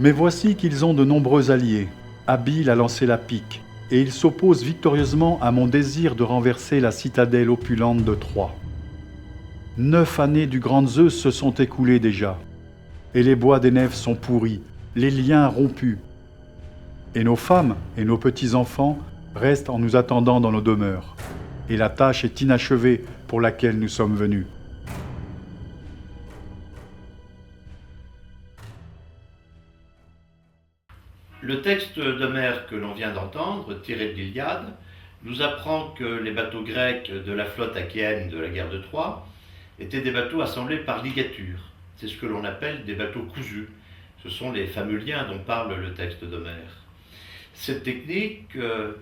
Mais voici qu'ils ont de nombreux alliés, habiles à lancer la pique, et ils s'opposent victorieusement à mon désir de renverser la citadelle opulente de Troie. 9 années du grand Zeus se sont écoulées déjà, et les bois des nefs sont pourris, les liens rompus. Et nos femmes et nos petits-enfants restent en nous attendant dans nos demeures, et la tâche est inachevée pour laquelle nous sommes venus. Le texte d'Homère que l'on vient d'entendre, tiré de l'Iliade, nous apprend que les bateaux grecs de la flotte achéenne de la guerre de Troie étaient des bateaux assemblés par ligature. C'est ce que l'on appelle des bateaux cousus. Ce sont les fameux liens dont parle le texte d'Homère. Cette technique,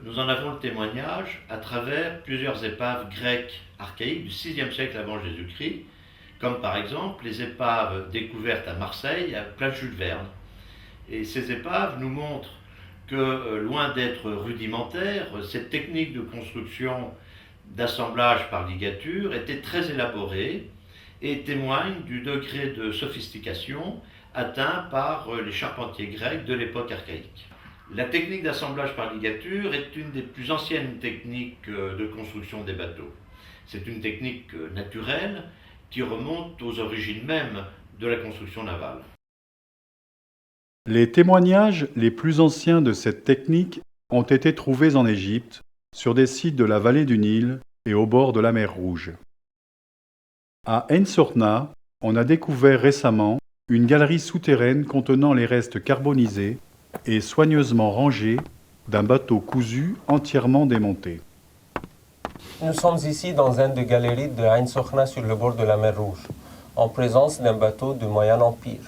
nous en avons le témoignage à travers plusieurs épaves grecques archaïques du VIe siècle avant Jésus-Christ, comme par exemple les épaves découvertes à Marseille à place Jules Verne. Et ces épaves nous montrent que, loin d'être rudimentaire, cette technique de construction d'assemblage par ligature était très élaborée et témoigne du degré de sophistication atteint par les charpentiers grecs de l'époque archaïque. La technique d'assemblage par ligature est une des plus anciennes techniques de construction des bateaux. C'est une technique naturelle qui remonte aux origines mêmes de la construction navale. Les témoignages les plus anciens de cette technique ont été trouvés en Égypte, sur des sites de la vallée du Nil et au bord de la mer Rouge. À Ensorna, on a découvert récemment une galerie souterraine contenant les restes carbonisés et soigneusement rangés d'un bateau cousu entièrement démonté. Nous sommes ici dans une des galeries de Ain Sokhna sur le bord de la mer Rouge, en présence d'un bateau du Moyen Empire.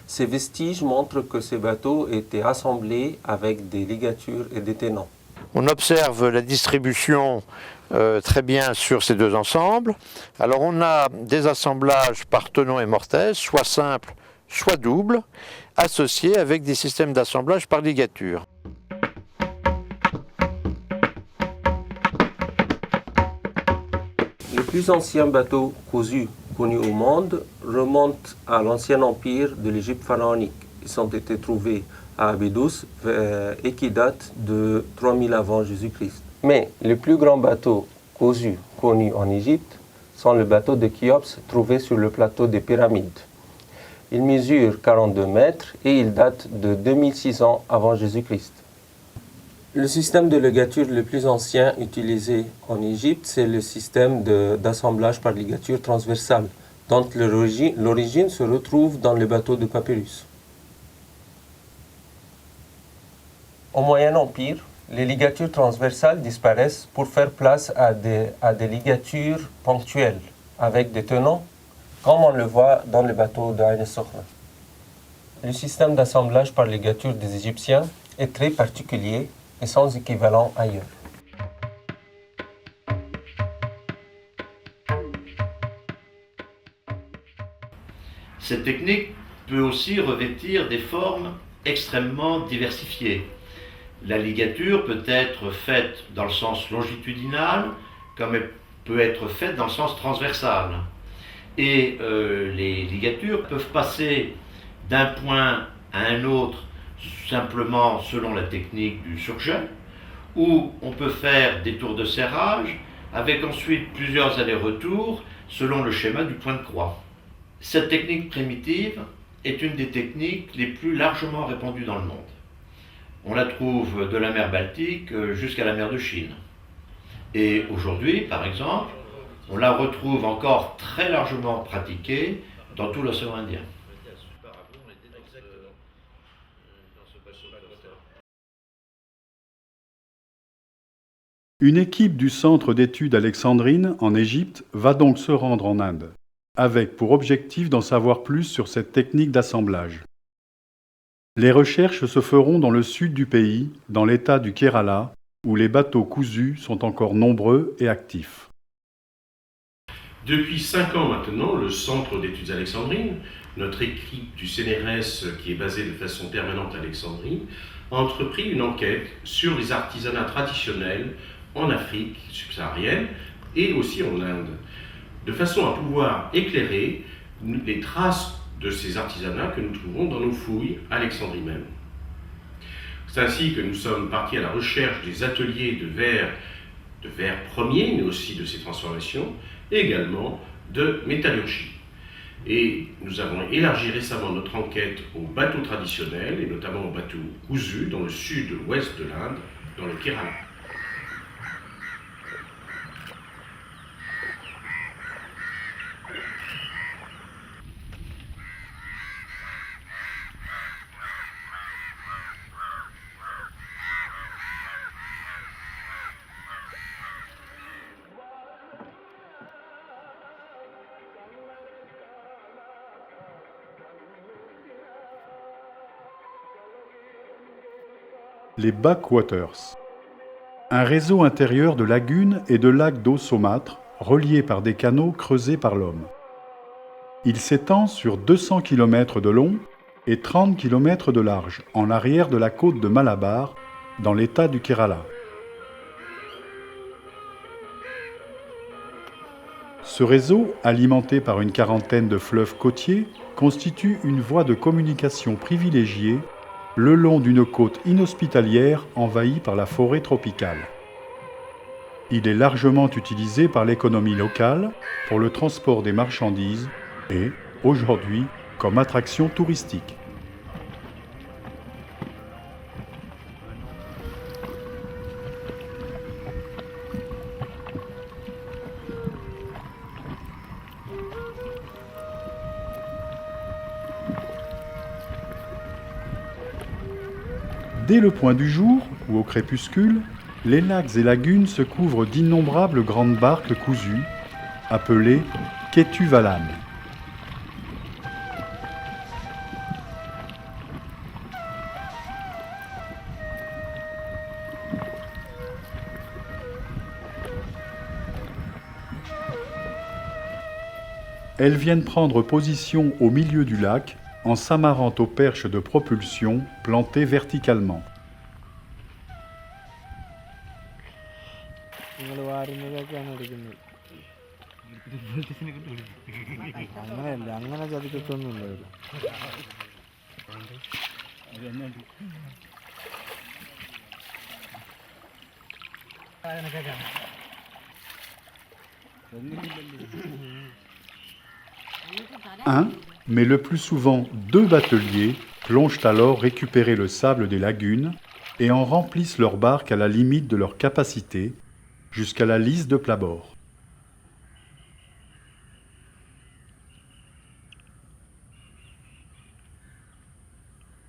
Ces vestiges montrent que ces bateaux étaient assemblés avec des ligatures et des tenons. On observe la distribution très bien sur ces deux ensembles. Alors on a des assemblages par tenons et mortaise, soit simples, soit doubles, associés avec des systèmes d'assemblage par ligature. Les plus anciens bateaux cousus connus au monde remontent à l'ancien empire de l'Égypte pharaonique. Ils ont été trouvés à Abydos et qui datent de 3000 avant Jésus-Christ. Mais les plus grands bateaux cousus connus en Égypte sont les bateaux de Khéops trouvés sur le plateau des pyramides. Ils mesurent 42 mètres et ils datent de 2600 avant Jésus-Christ. Le système de ligature le plus ancien utilisé en Égypte, c'est le système d'assemblage par ligature transversale, dont l'origine se retrouve dans les bateaux de papyrus. Au Moyen Empire, les ligatures transversales disparaissent pour faire place à des ligatures ponctuelles, avec des tenons, comme on le voit dans les bateaux d'Ain Sokhna. Le système d'assemblage par ligature des Égyptiens est très particulier et sans équivalent ailleurs. Cette technique peut aussi revêtir des formes extrêmement diversifiées. La ligature peut être faite dans le sens longitudinal, comme elle peut être faite dans le sens transversal. Et les ligatures peuvent passer d'un point à un autre simplement selon la technique du surjet, ou on peut faire des tours de serrage avec ensuite plusieurs allers-retours selon le schéma du point de croix. Cette technique primitive est une des techniques les plus largement répandues dans le monde. On la trouve de la mer Baltique jusqu'à la mer de Chine. Et aujourd'hui, par exemple, on la retrouve encore très largement pratiquée dans tout l'océan Indien. Une équipe du Centre d'études alexandrines en Égypte va donc se rendre en Inde, avec pour objectif d'en savoir plus sur cette technique d'assemblage. Les recherches se feront dans le sud du pays, dans l'état du Kerala, où les bateaux cousus sont encore nombreux et actifs. Depuis 5 ans maintenant, le Centre d'études alexandrines, notre équipe du CNRS qui est basée de façon permanente à Alexandrie, a entrepris une enquête sur les artisanats traditionnels en Afrique subsaharienne et aussi en Inde, de façon à pouvoir éclairer les traces de ces artisanats que nous trouvons dans nos fouilles à Alexandrie même. C'est ainsi que nous sommes partis à la recherche des ateliers de verre premier, mais aussi de ses transformations, et également de métallurgie. Et nous avons élargi récemment notre enquête aux bateaux traditionnels, et notamment aux bateaux cousus dans le sud-ouest de l'Inde, dans le Kerala. Les backwaters. Un réseau intérieur de lagunes et de lacs d'eau saumâtre reliés par des canaux creusés par l'homme. Il s'étend sur 200 km de long et 30 km de large en arrière de la côte de Malabar, dans l'état du Kerala. Ce réseau, alimenté par une quarantaine de fleuves côtiers, constitue une voie de communication privilégiée le long d'une côte inhospitalière envahie par la forêt tropicale. Il est largement utilisé par l'économie locale pour le transport des marchandises et, aujourd'hui, comme attraction touristique. Dès le point du jour, ou au crépuscule, les lacs et lagunes se couvrent d'innombrables grandes barques cousues, appelées Ketuvalan. Elles viennent prendre position au milieu du lac en s'amarrant aux perches de propulsion plantées verticalement. Un, mais le plus souvent 2 bateliers, plongent alors récupérer le sable des lagunes et en remplissent leurs barques à la limite de leur capacité, jusqu'à la lisse de plat-bord.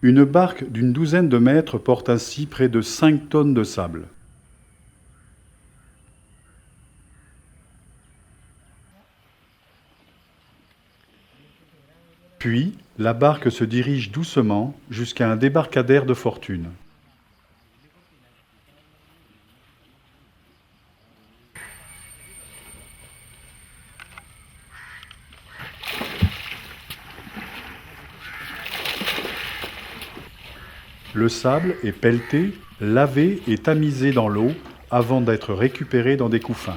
Une barque d'une douzaine de mètres porte ainsi près de 5 tonnes de sable. Puis, la barque se dirige doucement jusqu'à un débarcadère de fortune. Le sable est pelleté, lavé et tamisé dans l'eau avant d'être récupéré dans des couffins.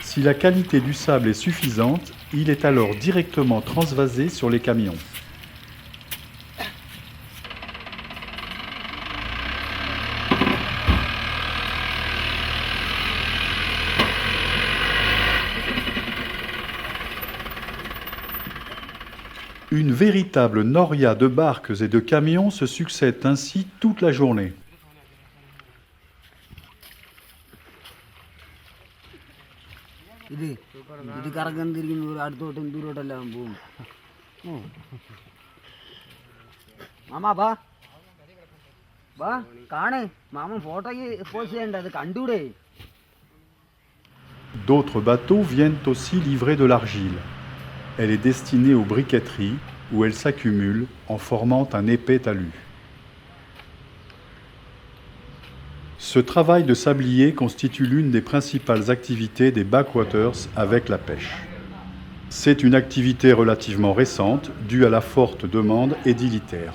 Si la qualité du sable est suffisante, il est alors directement transvasé sur les camions. Une véritable noria de barques et de camions se succèdent ainsi toute la journée. ഇത് കറങ്ങാൻ തിരിക്കുന്നു അടുത്തോട്ടും ദൂരോട്ടെല്ലാം പോവും മാമാ വാ കാണേ മാമൻ ഫോട്ടോയ്ക്ക് പോസ്റ്റ് ചെയ്യണ്ട അത് കണ്ടൂടെ. D'autres bateaux viennent aussi livrer de l'argile. Elle est destinée aux briqueteries où elle s'accumule en formant un épais talus. Ce travail de sablier constitue l'une des principales activités des backwaters avec la pêche. C'est une activité relativement récente due à la forte demande édilitaire.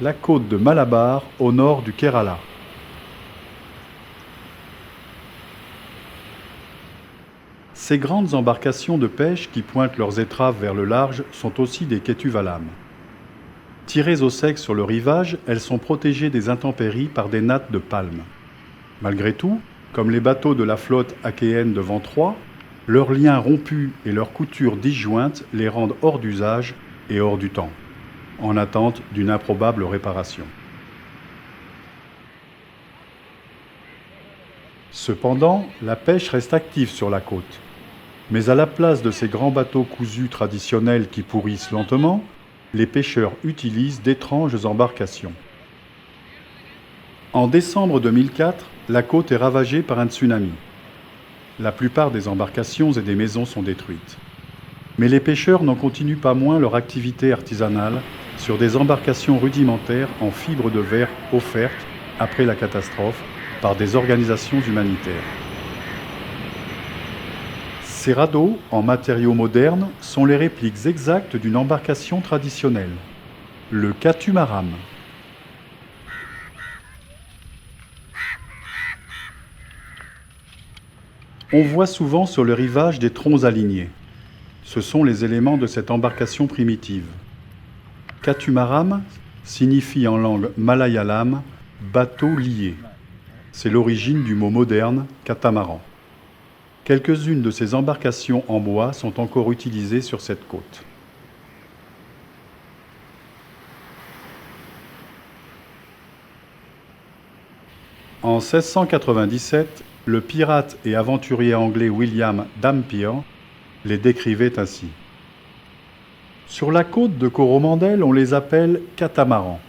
La côte de Malabar au nord du Kerala. Ces grandes embarcations de pêche qui pointent leurs étraves vers le large sont aussi des ketuvalam. Tirées au sec sur le rivage, elles sont protégées des intempéries par des nattes de palme. Malgré tout, comme les bateaux de la flotte achéenne devant Troie, leurs liens rompus et leurs coutures disjointes les rendent hors d'usage et hors du temps, en attente d'une improbable réparation. Cependant, la pêche reste active sur la côte. Mais à la place de ces grands bateaux cousus traditionnels qui pourrissent lentement, les pêcheurs utilisent d'étranges embarcations. En décembre 2004, la côte est ravagée par un tsunami. La plupart des embarcations et des maisons sont détruites. Mais les pêcheurs n'en continuent pas moins leur activité artisanale sur des embarcations rudimentaires en fibre de verre offertes après la catastrophe par des organisations humanitaires. Ces radeaux, en matériaux modernes, sont les répliques exactes d'une embarcation traditionnelle, le catamaran. On voit souvent sur le rivage des troncs alignés. Ce sont les éléments de cette embarcation primitive. Catamaran signifie en langue malayalam « bateau lié ». C'est l'origine du mot moderne catamaran. Quelques-unes de ces embarcations en bois sont encore utilisées sur cette côte. En 1697, le pirate et aventurier anglais William Dampier les décrivait ainsi. Sur la côte de Coromandel, on les appelle catamarans.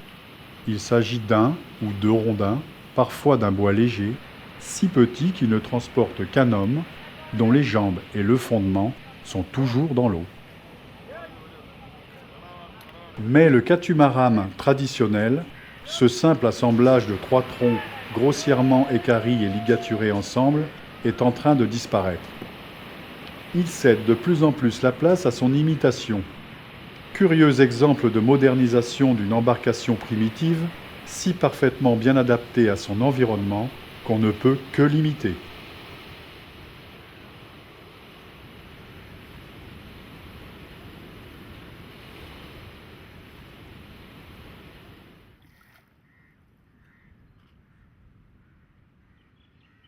Il s'agit d'un ou deux rondins, parfois d'un bois léger, si petit qu'ils ne transportent qu'un homme, dont les jambes et le fondement sont toujours dans l'eau. Mais le catamaran traditionnel, ce simple assemblage de trois troncs grossièrement équarris et ligaturés ensemble, est en train de disparaître. Il cède de plus en plus la place à son imitation. Curieux exemple de modernisation d'une embarcation primitive, si parfaitement bien adaptée à son environnement qu'on ne peut que l'imiter.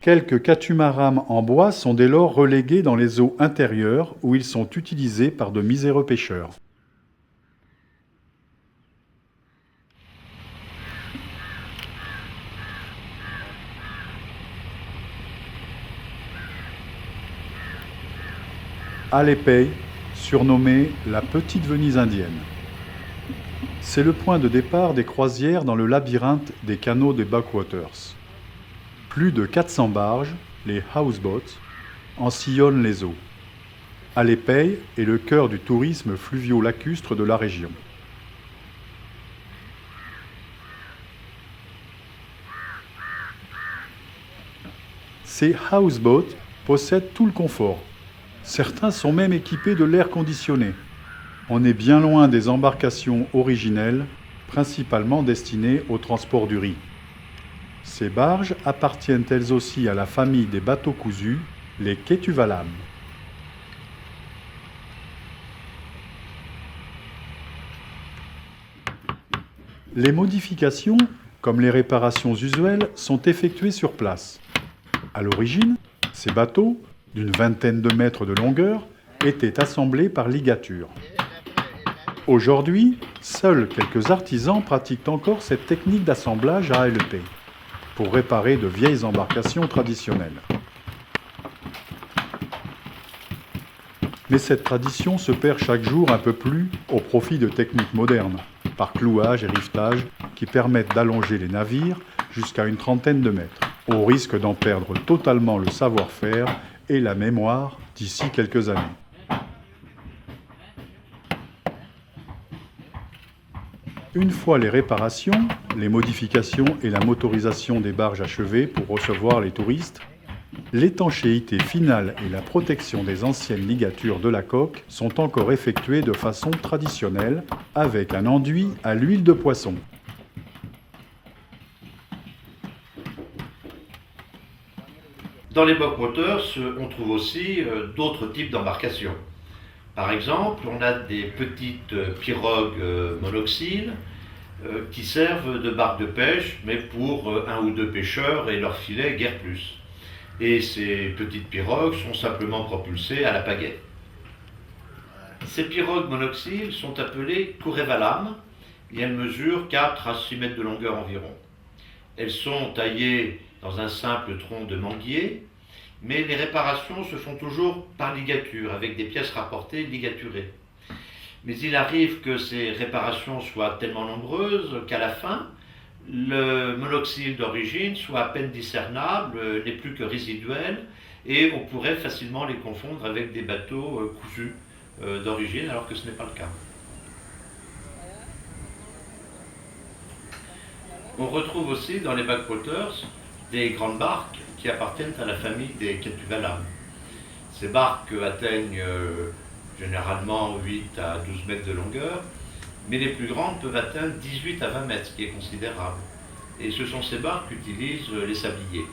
Quelques catamarans en bois sont dès lors relégués dans les eaux intérieures où ils sont utilisés par de miséreux pêcheurs. Alipay, surnommée la Petite Venise indienne. C'est le point de départ des croisières dans le labyrinthe des canaux des backwaters. Plus de 400 barges, les houseboats, en sillonnent les eaux. Alipay est le cœur du tourisme fluvio-lacustre de la région. Ces houseboats possèdent tout le confort. Certains sont même équipés de l'air conditionné. On est bien loin des embarcations originelles, principalement destinées au transport du riz. Ces barges appartiennent elles aussi à la famille des bateaux cousus, les Ketuvalam. Les modifications, comme les réparations usuelles, sont effectuées sur place. À l'origine, ces bateaux, d'une vingtaine de mètres de longueur, étaient assemblés par ligature. Aujourd'hui, seuls quelques artisans pratiquent encore cette technique d'assemblage à ALP pour réparer de vieilles embarcations traditionnelles. Mais cette tradition se perd chaque jour un peu plus au profit de techniques modernes, par clouage et rivetage qui permettent d'allonger les navires jusqu'à une trentaine de mètres, au risque d'en perdre totalement le savoir-faire et la mémoire d'ici quelques années. Une fois les réparations, les modifications et la motorisation des barges achevées pour recevoir les touristes, l'étanchéité finale et la protection des anciennes ligatures de la coque sont encore effectuées de façon traditionnelle avec un enduit à l'huile de poisson. Dans les bock motors, on trouve aussi d'autres types d'embarcations. Par exemple, on a des petites pirogues monoxyles qui servent de barque de pêche, mais pour un ou deux pêcheurs et leur filet, guère plus. Et ces petites pirogues sont simplement propulsées à la pagaie. Ces pirogues monoxyles sont appelées Kurevalam et elles mesurent 4 à 6 mètres de longueur environ. Elles sont taillées dans un simple tronc de manguier, mais les réparations se font toujours par ligature, avec des pièces rapportées ligaturées. Mais il arrive que ces réparations soient tellement nombreuses qu'à la fin, le monoxyle d'origine soit à peine discernable, n'est plus que résiduel, et on pourrait facilement les confondre avec des bateaux cousus d'origine, alors que ce n'est pas le cas. On retrouve aussi dans les backwatters des grandes barques qui appartiennent à la famille des Ketuvalam. Ces barques atteignent généralement 8 à 12 mètres de longueur, mais les plus grandes peuvent atteindre 18 à 20 mètres, ce qui est considérable. Et ce sont ces barques qu'utilisent les sabliers.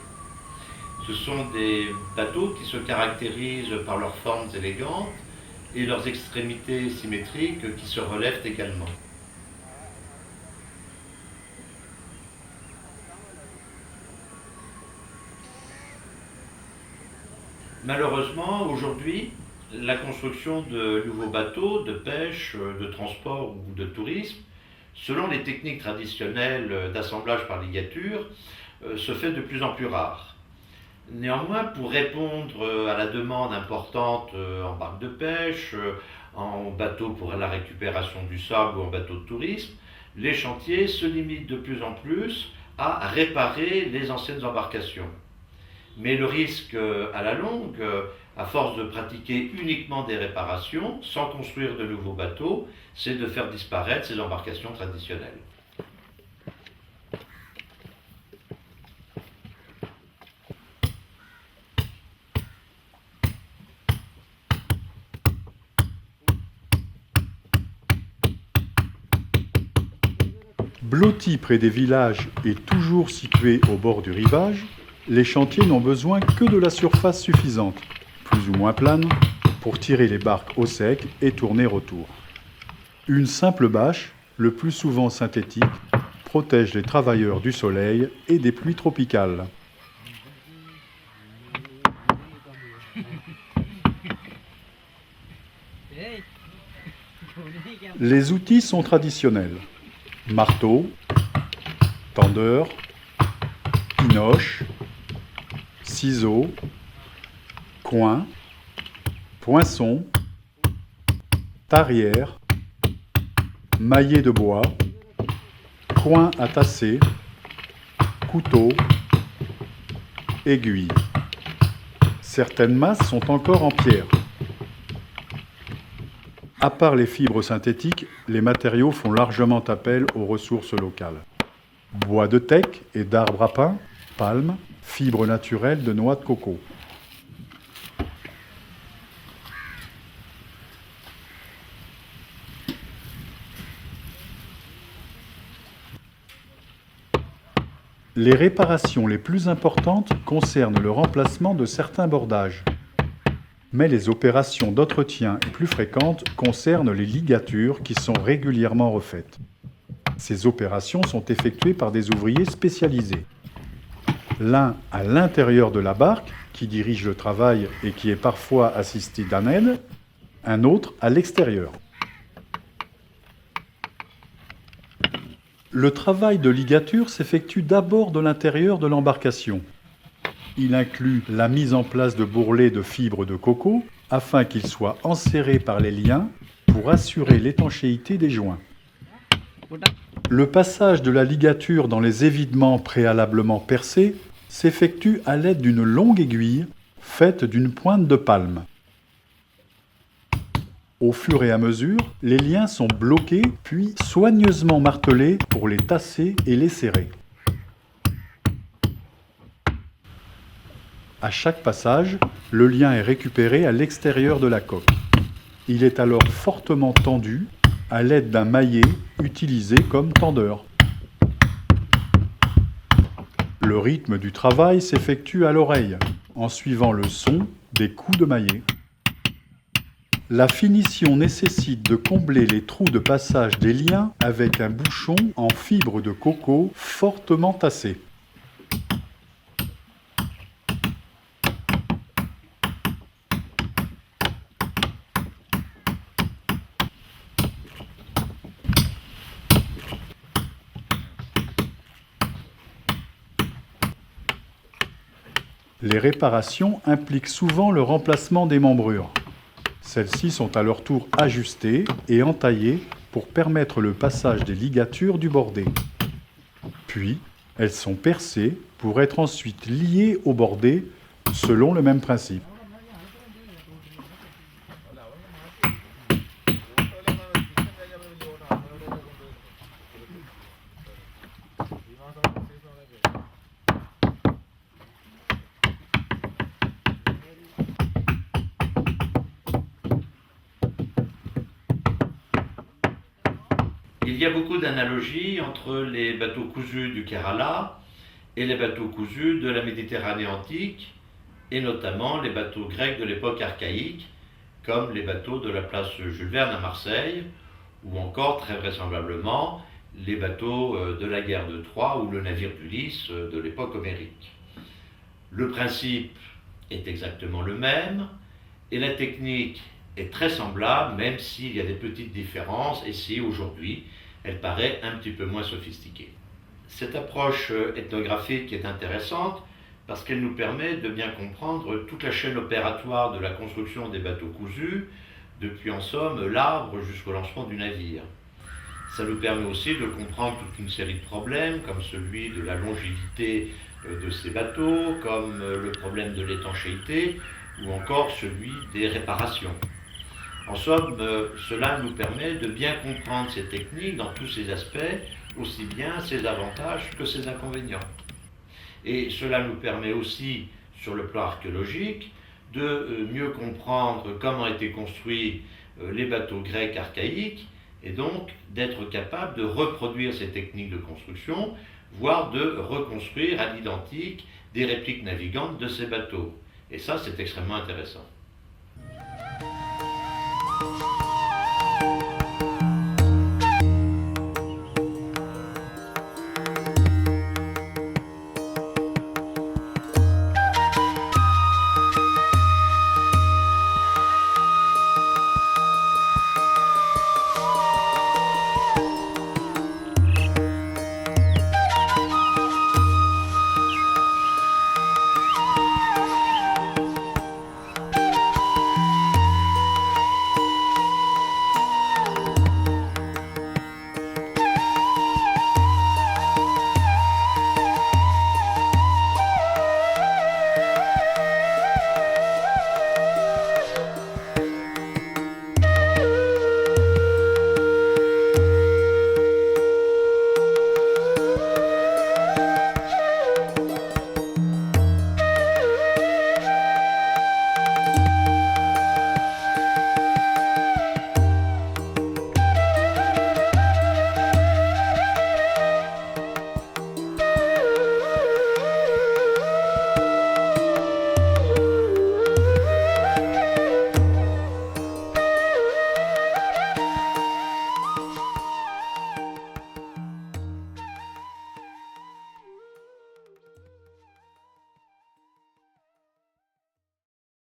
Ce sont des bateaux qui se caractérisent par leurs formes élégantes et leurs extrémités symétriques qui se relèvent également. Malheureusement, aujourd'hui, la construction de nouveaux bateaux de pêche, de transport ou de tourisme, selon les techniques traditionnelles d'assemblage par ligature, se fait de plus en plus rare. Néanmoins, pour répondre à la demande importante en barque de pêche, en bateau pour la récupération du sable ou en bateau de tourisme, les chantiers se limitent de plus en plus à réparer les anciennes embarcations. Mais le risque à la longue, à force de pratiquer uniquement des réparations, sans construire de nouveaux bateaux, c'est de faire disparaître ces embarcations traditionnelles. Blottis près des villages et toujours situés au bord du rivage, les chantiers n'ont besoin que de la surface suffisante, plus ou moins plane, pour tirer les barques au sec et tourner autour. Une simple bâche, le plus souvent synthétique, protège les travailleurs du soleil et des pluies tropicales. Les outils sont traditionnels. Marteau, tendeur, pinoche, ciseaux, coin, poinçon, tarière, maillet de bois, coin à tasser, couteau, aiguille. Certaines masses sont encore en pierre. À part les fibres synthétiques, les matériaux font largement appel aux ressources locales. Bois de teck et d'arbres à pain, palmes, fibre naturelle de noix de coco. Les réparations les plus importantes concernent le remplacement de certains bordages. Mais les opérations d'entretien plus fréquentes concernent les ligatures qui sont régulièrement refaites. Ces opérations sont effectuées par des ouvriers spécialisés. L'un à l'intérieur de la barque, qui dirige le travail et qui est parfois assisté d'un aide, un autre à l'extérieur. Le travail de ligature s'effectue d'abord de l'intérieur de l'embarcation. Il inclut la mise en place de bourrelets de fibres de coco afin qu'ils soient enserrés par les liens pour assurer l'étanchéité des joints. Le passage de la ligature dans les évidements préalablement percés s'effectue à l'aide d'une longue aiguille faite d'une pointe de palme. Au fur et à mesure, les liens sont bloqués puis soigneusement martelés pour les tasser et les serrer. À chaque passage, le lien est récupéré à l'extérieur de la coque. Il est alors fortement tendu à l'aide d'un maillet utilisé comme tendeur. Le rythme du travail s'effectue à l'oreille, en suivant le son des coups de maillet. La finition nécessite de combler les trous de passage des liens avec un bouchon en fibre de coco fortement tassé. Les réparations impliquent souvent le remplacement des membrures. Celles-ci sont à leur tour ajustées et entaillées pour permettre le passage des ligatures du bordé. Puis, elles sont percées pour être ensuite liées au bordé selon le même principe. Il y a beaucoup d'analogies entre les bateaux cousus du Kerala et les bateaux cousus de la Méditerranée antique, et notamment les bateaux grecs de l'époque archaïque, comme les bateaux de la place Jules Verne à Marseille, ou encore très vraisemblablement les bateaux de la guerre de Troie ou le navire d'Ulysse de l'époque homérique. Le principe est exactement le même, et la technique est très semblable, même s'il y a des petites différences, et si aujourd'hui elle paraît un petit peu moins sophistiquée. Cette approche ethnographique est intéressante parce qu'elle nous permet de bien comprendre toute la chaîne opératoire de la construction des bateaux cousus, depuis en somme l'arbre jusqu'au lancement du navire. Ça nous permet aussi de comprendre toute une série de problèmes, comme celui de la longévité de ces bateaux, comme le problème de l'étanchéité, ou encore celui des réparations. En somme, cela nous permet de bien comprendre ces techniques dans tous ses aspects, aussi bien ses avantages que ses inconvénients. Et cela nous permet aussi, sur le plan archéologique, de mieux comprendre comment étaient construits les bateaux grecs archaïques, et donc d'être capable de reproduire ces techniques de construction, voire de reconstruire à l'identique des répliques navigantes de ces bateaux. Et ça, c'est extrêmement intéressant.